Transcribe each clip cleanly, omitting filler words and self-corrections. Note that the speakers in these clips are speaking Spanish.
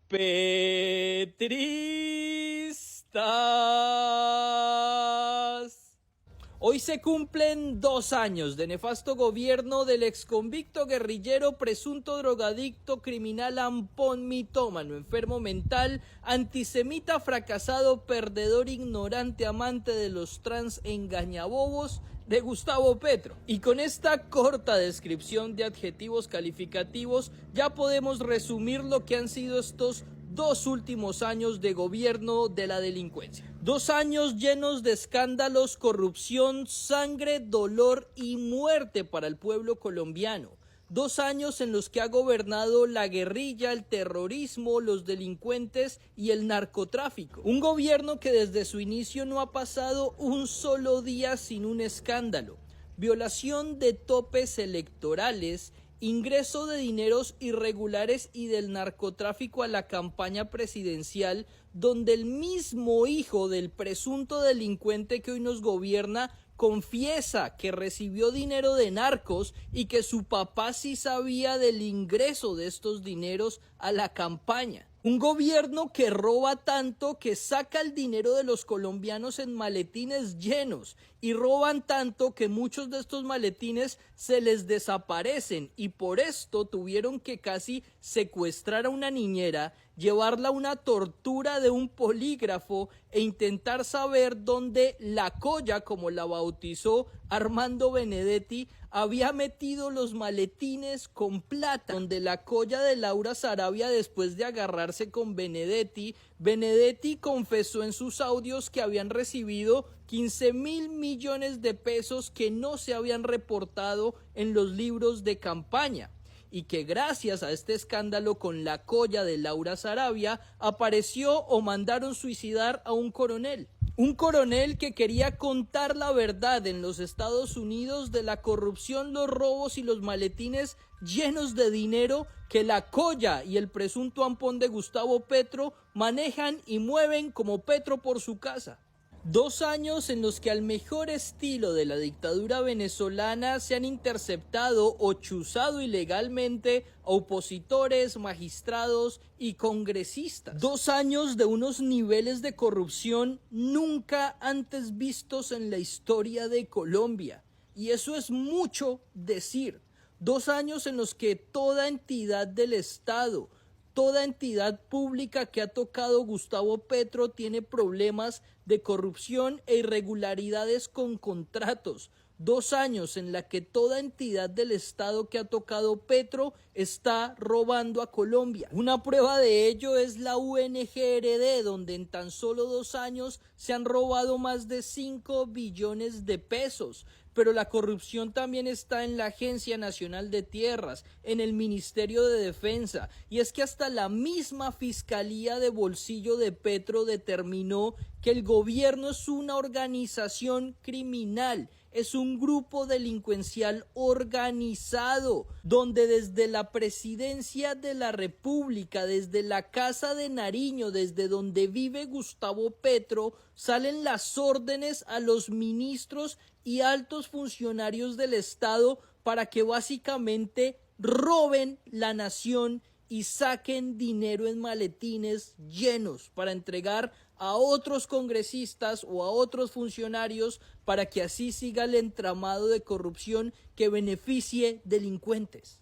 Petristas. Hoy se cumplen 2 años de nefasto gobierno del exconvicto guerrillero, presunto drogadicto, criminal, ampón, mitómano, enfermo mental, antisemita, fracasado, perdedor, ignorante, amante de los trans, engañabobos, de Gustavo Petro. Y con esta corta descripción de adjetivos calificativos ya podemos resumir lo que han sido estos 2 últimos años de gobierno de la delincuencia. 2 años llenos de escándalos, corrupción, sangre, dolor y muerte para el pueblo colombiano. 2 años en los que ha gobernado la guerrilla, el terrorismo, los delincuentes y el narcotráfico. Un gobierno que desde su inicio no ha pasado un solo día sin un escándalo. Violación de topes electorales, ingreso de dineros irregulares y del narcotráfico a la campaña presidencial, donde el mismo hijo del presunto delincuente que hoy nos gobierna confiesa que recibió dinero de narcos y que su papá sí sabía del ingreso de estos dineros a la campaña. Un gobierno que roba tanto que saca el dinero de los colombianos en maletines llenos y roban tanto que muchos de estos maletines se les desaparecen y por esto tuvieron que casi secuestrar a una niñera, llevarla a una tortura de un polígrafo e intentar saber dónde la Colla, como la bautizó Armando Benedetti, había metido los maletines con plata, donde la Colla de Laura Sarabia, después de agarrarse con Benedetti confesó en sus audios que habían recibido 15.000 millones de pesos que no se habían reportado en los libros de campaña, y que gracias a este escándalo con la Colla de Laura Sarabia apareció o mandaron suicidar a un coronel. Un coronel que quería contar la verdad en los Estados Unidos de la corrupción, los robos y los maletines llenos de dinero que la Colla y el presunto ampón de Gustavo Petro manejan y mueven como Petro por su casa. 2 años en los que al mejor estilo de la dictadura venezolana se han interceptado o chuzado ilegalmente a opositores, magistrados y congresistas. 2 años de unos niveles de corrupción nunca antes vistos en la historia de Colombia. Y eso es mucho decir. 2 años en los que toda entidad del Estado, toda entidad pública que ha tocado Gustavo Petro tiene problemas de corrupción e irregularidades con contratos. 2 años en la que toda entidad del Estado que ha tocado Petro está robando a Colombia. Una prueba de ello es la UNGRD, donde en tan solo 2 años se han robado más de 5 billones de pesos. Pero la corrupción también está en la Agencia Nacional de Tierras, en el Ministerio de Defensa, y es que hasta la misma Fiscalía de Bolsillo de Petro determinó que el gobierno es una organización criminal, es un grupo delincuencial organizado, donde desde la Presidencia de la República, desde la Casa de Nariño, desde donde vive Gustavo Petro, salen las órdenes a los ministros y altos funcionarios del Estado para que básicamente roben la nación y saquen dinero en maletines llenos para entregar a otros congresistas o a otros funcionarios para que así siga el entramado de corrupción que beneficie delincuentes.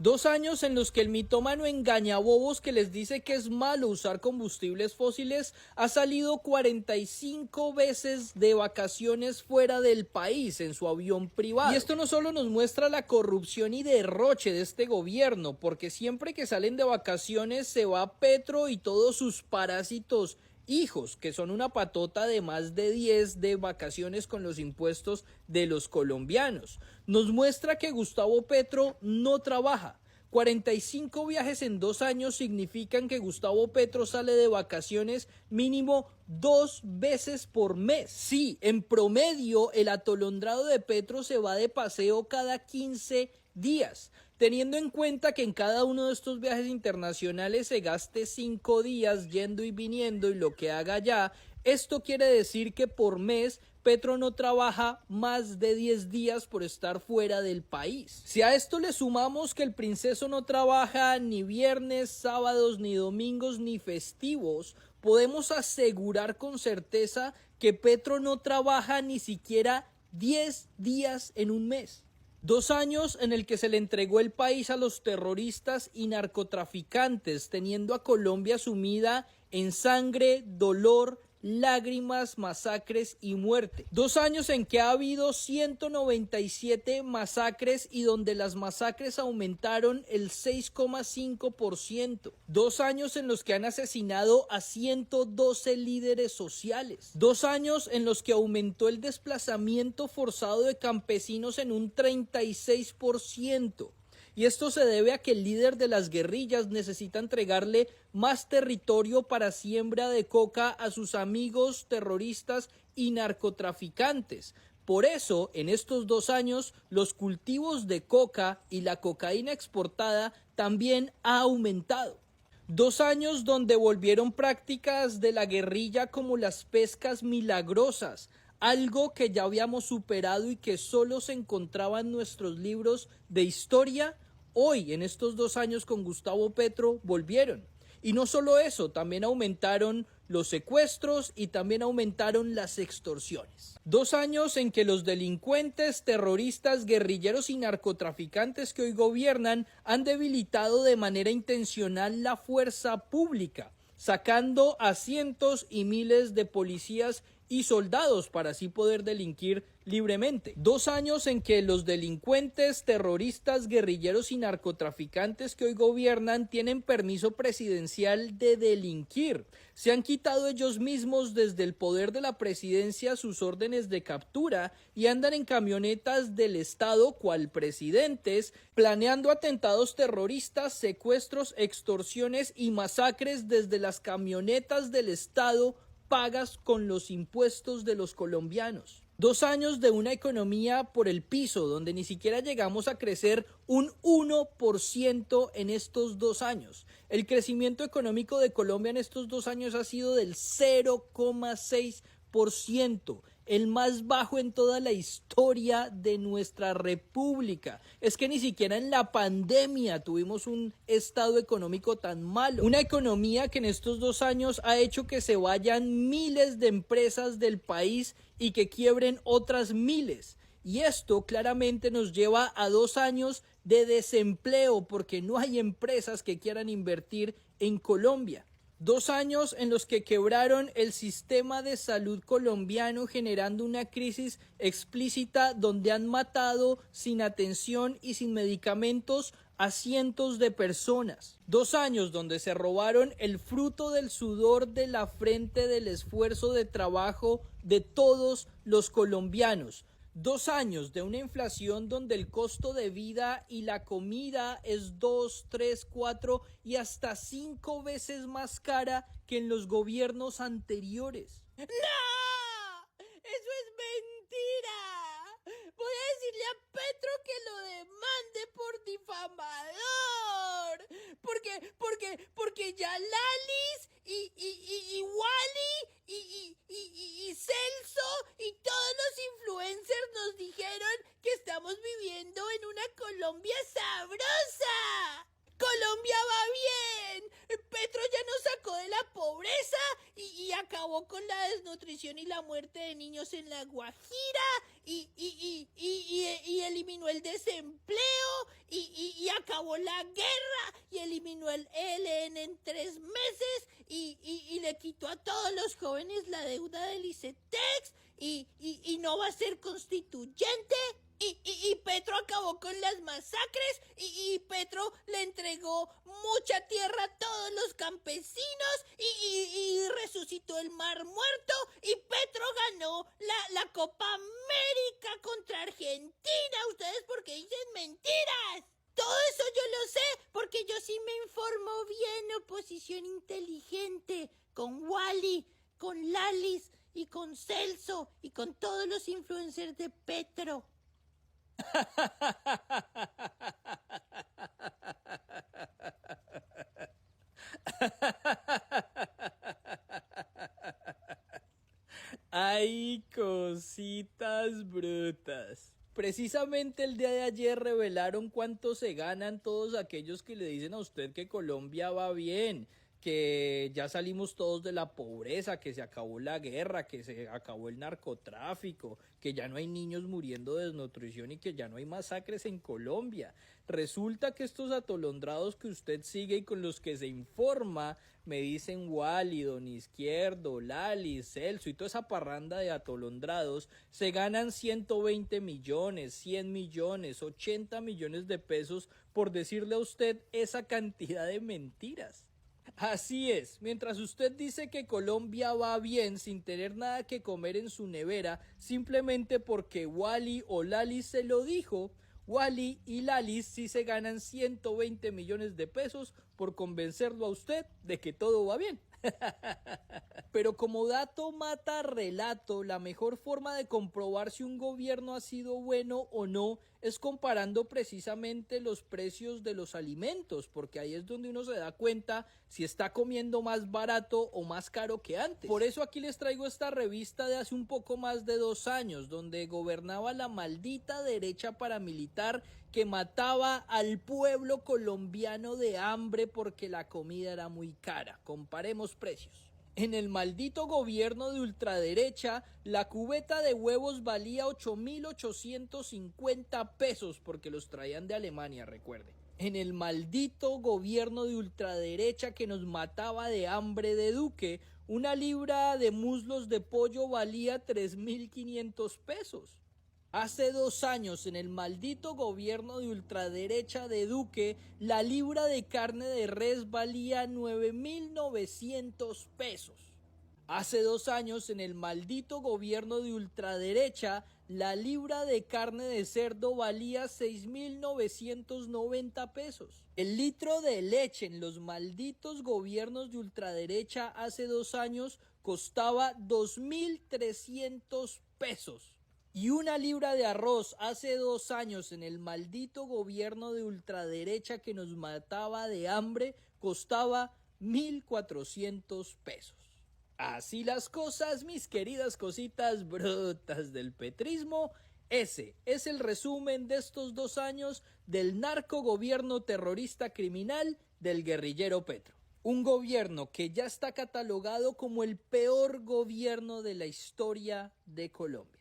2 años en los que el mitómano engañabobos que les dice que es malo usar combustibles fósiles ha salido 45 veces de vacaciones fuera del país en su avión privado. Y esto no solo nos muestra la corrupción y derroche de este gobierno, porque siempre que salen de vacaciones se va Petro y todos sus parásitos hijos, que son una patota de más de 10 de vacaciones con los impuestos de los colombianos. Nos muestra que Gustavo Petro no trabaja. 45 viajes en 2 años significan que Gustavo Petro sale de vacaciones mínimo 2 veces por mes. Sí, en promedio el atolondrado de Petro se va de paseo cada 15 días. Teniendo en cuenta que en cada uno de estos viajes internacionales se gaste 5 días yendo y viniendo y lo que haga allá, esto quiere decir que por mes Petro no trabaja más de 10 días por estar fuera del país. Si a esto le sumamos que el princeso no trabaja ni viernes, sábados, ni domingos, ni festivos, podemos asegurar con certeza que Petro no trabaja ni siquiera 10 días en un mes. 2 años en el que se le entregó el país a los terroristas y narcotraficantes, teniendo a Colombia sumida en sangre, dolor, lágrimas, masacres y muerte. 2 años en que ha habido 197 masacres y donde las masacres aumentaron el 6,5%. 2 años en los que han asesinado a 112 líderes sociales. 2 años en los que aumentó el desplazamiento forzado de campesinos en un 36%. Y esto se debe a que el líder de las guerrillas necesita entregarle más territorio para siembra de coca a sus amigos terroristas y narcotraficantes. Por eso, en estos 2 años, los cultivos de coca y la cocaína exportada también ha aumentado. 2 años donde volvieron prácticas de la guerrilla como las pescas milagrosas, algo que ya habíamos superado y que solo se encontraba en nuestros libros de historia. Hoy, en estos 2 años con Gustavo Petro, volvieron. Y no solo eso, también aumentaron los secuestros y también aumentaron las extorsiones. 2 años en que los delincuentes, terroristas, guerrilleros y narcotraficantes que hoy gobiernan han debilitado de manera intencional la fuerza pública, sacando a cientos y miles de policías y soldados para así poder delinquir libremente. 2 años en que los delincuentes, terroristas, guerrilleros y narcotraficantes que hoy gobiernan tienen permiso presidencial de delinquir. Se han quitado ellos mismos desde el poder de la presidencia sus órdenes de captura y andan en camionetas del Estado cual presidentes, planeando atentados terroristas, secuestros, extorsiones y masacres desde las camionetas del Estado pagas con los impuestos de los colombianos. 2 años de una economía por el piso, donde ni siquiera llegamos a crecer un 1% en estos 2 años. El crecimiento económico de Colombia en estos 2 años ha sido del 0,6%, el más bajo en toda la historia de nuestra república. Es que ni siquiera en la pandemia tuvimos un estado económico tan malo. Una economía que en estos 2 años ha hecho que se vayan miles de empresas del país y que quiebren otras miles. Y esto claramente nos lleva a 2 años de desempleo porque no hay empresas que quieran invertir en Colombia. 2 años en los que quebraron el sistema de salud colombiano, generando una crisis explícita donde han matado sin atención y sin medicamentos a cientos de personas. 2 años donde se robaron el fruto del sudor de la frente del esfuerzo de trabajo de todos los colombianos. 2 años de una inflación donde el costo de vida y la comida es 2, 3, 4 y hasta 5 veces más cara que en los gobiernos anteriores. ¡No! ¡Eso es mentira! Voy a decirle a Petro que lo demande por difamador. Porque ya Lalis y Wally y Celso y todos los influencers nos dijeron que estamos viviendo en una Colombia sabrosa. Colombia va bien. Petro ya nos sacó de la pobreza y acabó con la desnutrición y la muerte de niños en la Guajira y eliminó el desempleo y acabó la guerra y eliminó el ELN en 3 meses y le quitó a todos los jóvenes la deuda del ICETEX y no va a ser constituyente. Y Petro acabó con las masacres y Petro le entregó mucha tierra a todos los campesinos y resucitó el Mar Muerto y Petro ganó la Copa América contra Argentina. ¿Ustedes por qué dicen mentiras? Todo eso yo lo sé porque yo sí me informo bien, oposición inteligente, con Wally, con Lalis y con Celso y con todos los influencers de Petro. Ay, cositas brutas. Precisamente el día de ayer revelaron cuánto se ganan todos aquellos que le dicen a usted que Colombia va bien, que ya salimos todos de la pobreza, que se acabó la guerra, que se acabó el narcotráfico, que ya no hay niños muriendo de desnutrición y que ya no hay masacres en Colombia. Resulta que estos atolondrados que usted sigue y con los que se informa, me dicen Wally, Don Izquierdo, Lali, Celso y toda esa parranda de atolondrados, se ganan 120 millones, 100 millones, 80 millones de pesos por decirle a usted esa cantidad de mentiras. Así es, mientras usted dice que Colombia va bien sin tener nada que comer en su nevera, simplemente porque Wally o Lali se lo dijo, Wally y Lali sí se ganan 120 millones de pesos por convencerlo a usted de que todo va bien. Pero como dato mata relato, la mejor forma de comprobar si un gobierno ha sido bueno o no es comparando precisamente los precios de los alimentos, porque ahí es donde uno se da cuenta si está comiendo más barato o más caro que antes. Por eso aquí les traigo esta revista de hace un poco más de 2 años, donde gobernaba la maldita derecha paramilitar que mataba al pueblo colombiano de hambre porque la comida era muy cara. Comparemos precios. En el maldito gobierno de ultraderecha, la cubeta de huevos valía 8.850 pesos porque los traían de Alemania, recuerde. En el maldito gobierno de ultraderecha que nos mataba de hambre de Duque, una libra de muslos de pollo valía 3.500 pesos. Hace 2 años, en el maldito gobierno de ultraderecha de Duque, la libra de carne de res valía 9.900 pesos. Hace 2 años, en el maldito gobierno de ultraderecha, la libra de carne de cerdo valía 6.990 pesos. El litro de leche en los malditos gobiernos de ultraderecha hace 2 años costaba 2.300 pesos. Y una libra de arroz hace 2 años en el maldito gobierno de ultraderecha que nos mataba de hambre costaba 1.400 pesos. Así las cosas, mis queridas cositas brutas del petrismo. Ese es el resumen de estos 2 años del narcogobierno terrorista criminal del guerrillero Petro. Un gobierno que ya está catalogado como el peor gobierno de la historia de Colombia.